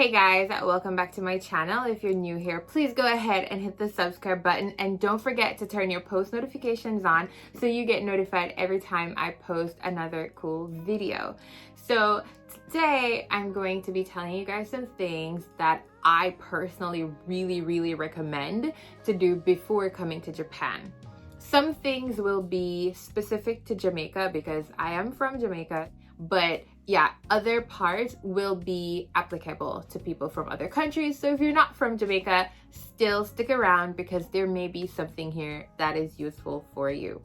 Hey guys, welcome back to my channel. If you're new here, please go ahead and hit the subscribe button and don't forget to turn your post notifications on so you get notified every time I post another cool video. So today I'm going to be telling you guys some things that I personally really recommend to do before coming to Japan. Some things will be specific to Jamaica because I am from Jamaica, but yeah, other parts will be applicable to people from other countries. So if you're not from Jamaica, still stick around because there may be something here that is useful for you.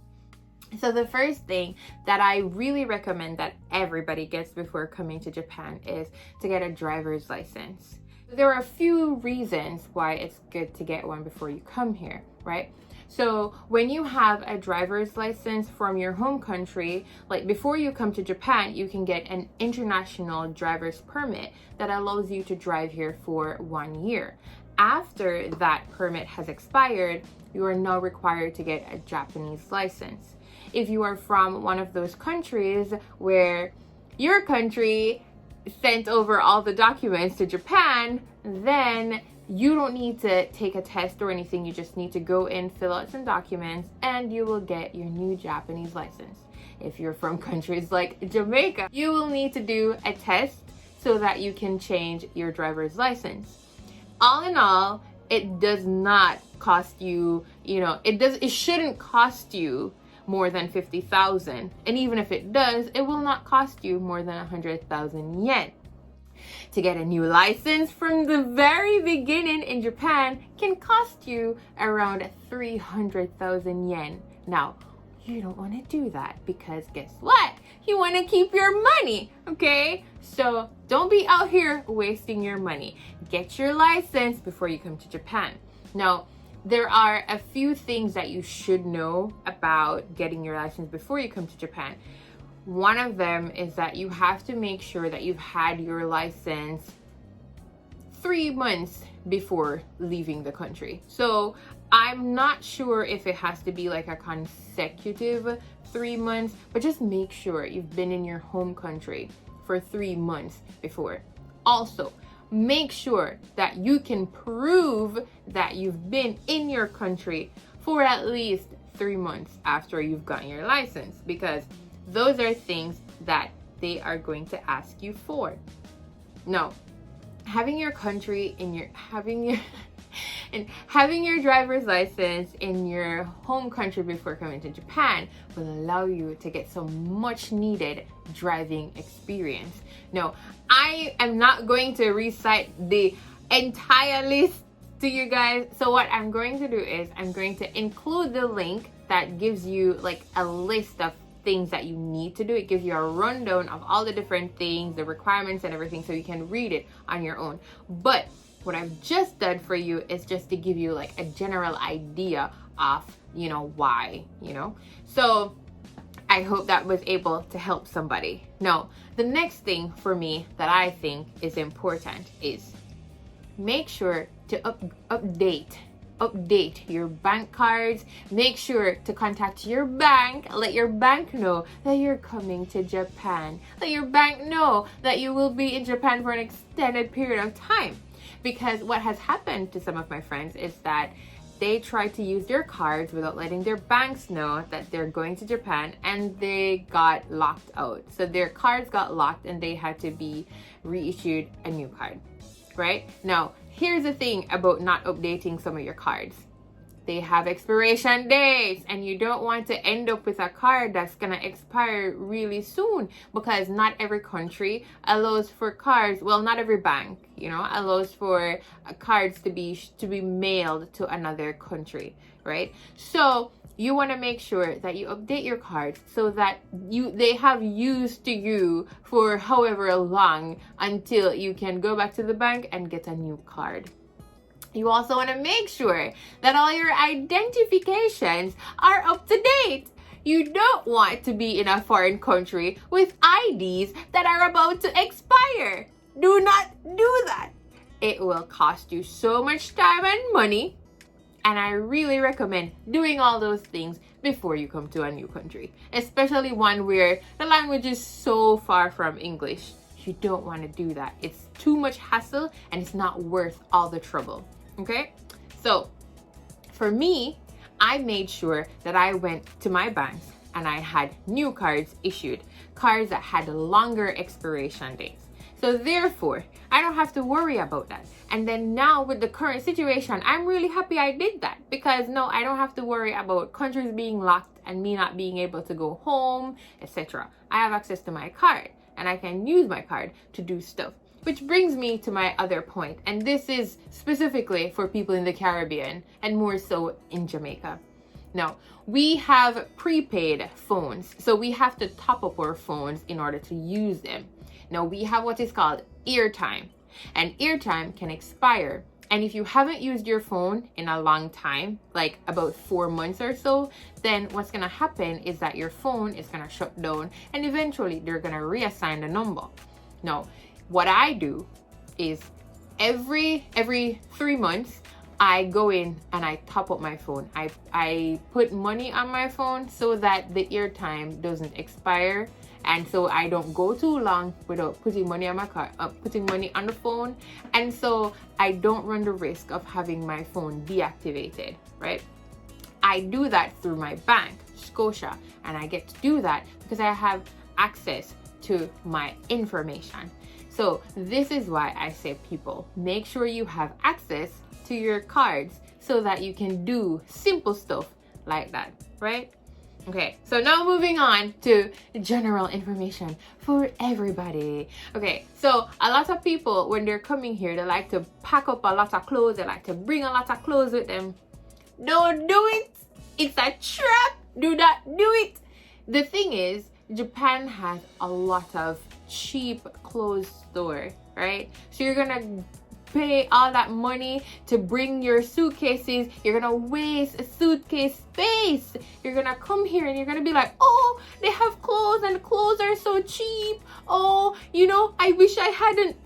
So the first thing that I really recommend that everybody gets before coming to Japan is to get a driver's license. There are a few reasons why it's good to get one before you come here, right? So when you have a driver's license from your home country, like before you come to Japan, you can get an international driver's permit that allows you to drive here for 1 year. After that permit has expired, you are now required to get a Japanese license. If you are from one of those countries where your country sent over all the documents to Japan, then you don't need to take a test or anything. You just need to go in, fill out some documents, and you will get your new Japanese license. If you're from countries like Jamaica, you will need to do a test so that you can change your driver's license. All in all, it does not cost you, it shouldn't cost you more than 50,000. And even if it does, it will not cost you more than 100,000 yen. To get a new license from the very beginning in Japan can cost you around 300,000 yen. Now, you don't want to do that because guess what? You want to keep your money, okay? So don't be out here wasting your money. Get your license before you come to Japan. Now, there are a few things that you should know about getting your license before you come to Japan. One of them is that you have to make sure that you've had your license 3 months before leaving the country. So I'm not sure if it has to be like a consecutive 3 months, but just make sure you've been in your home country for 3 months before. Also, make sure that you can prove that you've been in your country for at least 3 months after you've gotten your license, because those are things that they are going to ask you for. No, having your driver's license in your home country before coming to Japan will allow you to get some much needed driving experience. No, I am not going to recite the entire list to you guys. So what I'm going to do is I'm going to include the link that gives you like a list of things that you need to do. It gives you a rundown of all the different things, the requirements and everything, so you can read it on your own. But what I've just done for you is just to give you like a general idea of, why, So I hope that was able to help somebody. Now, the next thing for me that I think is important is make sure to update your bank cards. Make sure to contact your bank. Let your bank know that you're coming to Japan. Let your bank know that you will be in Japan for an extended period of time. Because what has happened to some of my friends is that they tried to use their cards without letting their banks know that they're going to Japan, and they got locked out. So their cards got locked and they had to be reissued a new card, right? Now, here's the thing about not updating some of your cards. They have expiration dates, and you don't want to end up with a card that's gonna expire really soon, because not every country allows for cards. Well, not every bank, allows for cards to be mailed to another country, right? So you want to make sure that you update your cards so that they have use to you for however long until you can go back to the bank and get a new card. You also want to make sure that all your identifications are up to date. You don't want to be in a foreign country with IDs that are about to expire. Do not do that. It will cost you so much time and money. And I really recommend doing all those things before you come to a new country, especially one where the language is so far from English. You don't want to do that. It's too much hassle and it's not worth all the trouble. Okay? So for me, I made sure that I went to my banks and I had new cards issued, cards that had longer expiration dates. So therefore, I don't have to worry about that. And then now with the current situation, I'm really happy I did that, because no, I don't have to worry about countries being locked and me not being able to go home, etc. I have access to my card and I can use my card to do stuff. Which brings me to my other point, and this is specifically for people in the Caribbean and more so in Jamaica. Now, we have prepaid phones, so we have to top up our phones in order to use them. Now, we have what is called airtime, and airtime can expire. And if you haven't used your phone in a long time, like about 4 months or so, then what's gonna happen is that your phone is gonna shut down and eventually they're gonna reassign the number. Now, what I do is every 3 months, I go in and I top up my phone. I put money on my phone so that the airtime doesn't expire, and so I don't go too long without putting money on my card, putting money on the phone, and so I don't run the risk of having my phone deactivated, right? I do that through my bank, Scotia, and I get to do that because I have access to my information. So this is why I say, people, make sure you have access to your cards so that you can do simple stuff like that, right? Okay, so now moving on to general information for everybody. Okay, so a lot of people, when they're coming here, they like to pack up a lot of clothes. They like to bring a lot of clothes with them. Don't do it. It's a trap. Do not do it. The thing is, Japan has a lot of cheap clothes store, right? So you're gonna pay all that money to bring your suitcases. You're gonna waste a suitcase space. You're gonna come here and you're gonna be like, oh, they have clothes and the clothes are so cheap. Oh, you know, I wish I hadn't.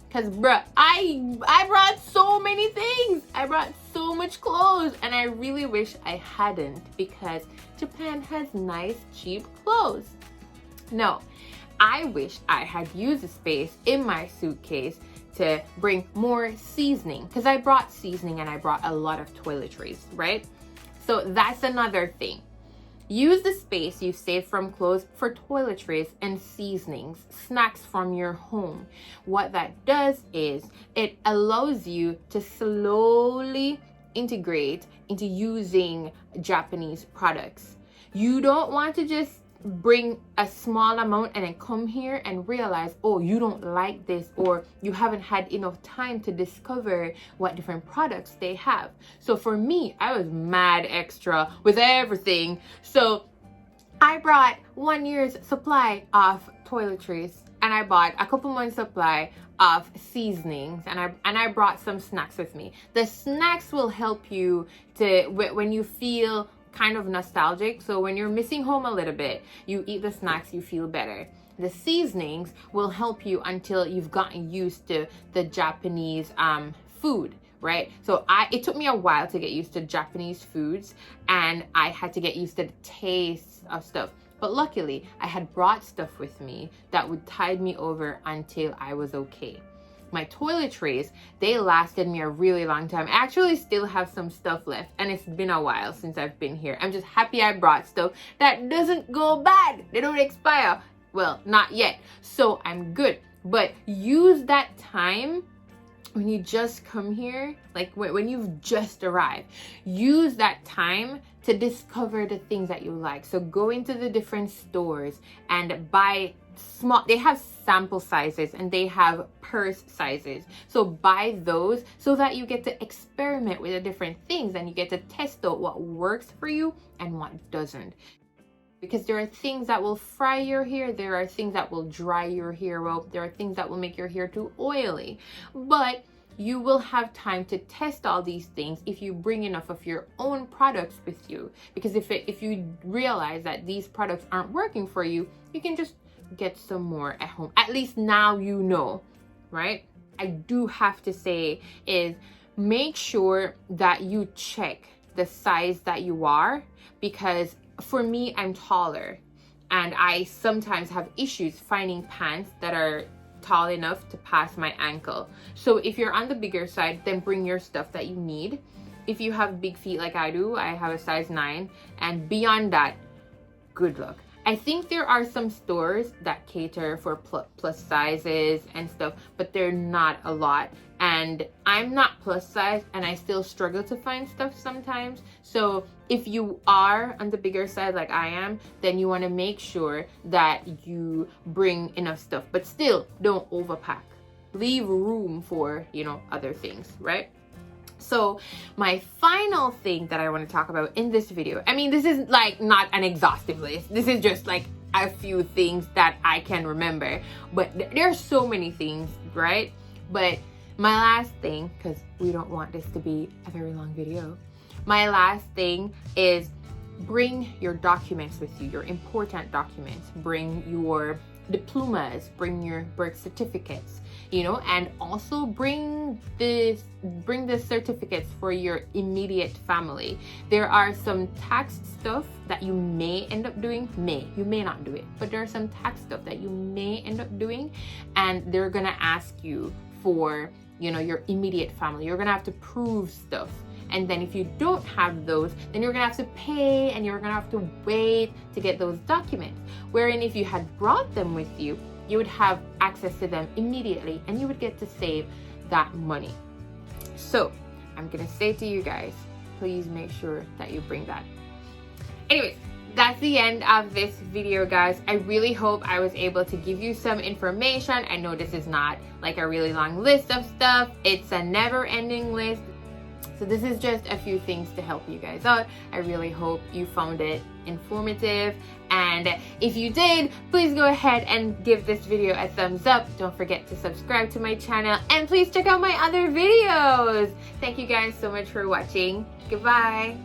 Because bruh, I brought so many things. I brought so much clothes and I really wish I hadn't, because Japan has nice cheap clothes. No, I wish I had used the space in my suitcase to bring more seasoning, because I brought seasoning and I brought a lot of toiletries, right? So that's another thing. Use the space you save from clothes for toiletries and seasonings, snacks from your home. What that does is it allows you to slowly integrate into using Japanese products. You don't want to just bring a small amount and then come here and realize, oh, you don't like this, or you haven't had enough time to discover what different products they have. So for me, I was mad extra with everything. So I brought 1 year's supply of toiletries, and I bought a couple months supply of seasonings, and I brought some snacks with me. The snacks will help you to, when you feel kind of nostalgic, so when you're missing home a little bit, you eat the snacks, you feel better. The seasonings will help you until you've gotten used to the Japanese food, right? So it took me a while to get used to Japanese foods, and I had to get used to the taste of stuff. But luckily, I had brought stuff with me that would tide me over until I was okay. My toiletries, they lasted me a really long time. I actually still have some stuff left, and it's been a while since I've been here. I'm just happy I brought stuff that doesn't go bad. They don't expire. Well, not yet. So I'm good. But use that time when you just come here, like when you've just arrived, use that time to discover the things that you like. So go into the different stores and buy small, they have sample sizes and they have purse sizes. So buy those so that you get to experiment with the different things and you get to test out what works for you and what doesn't. Because there are things that will fry your hair, there are things that will dry your hair out, there are things that will make your hair too oily. But you will have time to test all these things if you bring enough of your own products with you. Because if you realize that these products aren't working for you, you can just get some more at home. At least now you know, right? I do have to say is make sure that you check the size that you are, because for me, I'm taller and I sometimes have issues finding pants that are tall enough to pass my ankle. So if you're on the bigger side, then bring your stuff that you need. If you have big feet like I do, I have a size 9, and beyond that, good luck. I think there are some stores that cater for plus sizes and stuff, but they're not a lot. And I'm not plus size, and I still struggle to find stuff sometimes. So if you are on the bigger side like I am, then you want to make sure that you bring enough stuff, but still don't overpack. Leave room for, you know, other things, right? So my final thing that I want to talk about in this video, I mean, this is like not an exhaustive list. This is just like a few things that I can remember, but there's so many things, right? But my last thing, because we don't want this to be a very long video, my last thing is bring your documents with you, your important documents. Bring your diplomas, bring your birth certificates, you know, and also bring the certificates for your immediate family. There are some tax stuff that you may end up doing, you may not do it, but there are some tax stuff that you may end up doing, and they're gonna ask you for, you know, your immediate family. You're gonna have to prove stuff. And then if you don't have those, then you're gonna have to pay, and you're gonna have to wait to get those documents. Wherein if you had brought them with you, you would have access to them immediately, and you would get to save that money. So I'm gonna say to you guys, please make sure that you bring that. Anyways, that's the end of this video, guys. I really hope I was able to give you some information. I know this is not like a really long list of stuff. It's a never-ending list. So this is just a few things to help you guys out. I really hope you found it informative. And if you did, please go ahead and give this video a thumbs up. Don't forget to subscribe to my channel, and please check out my other videos. Thank you guys so much for watching. Goodbye.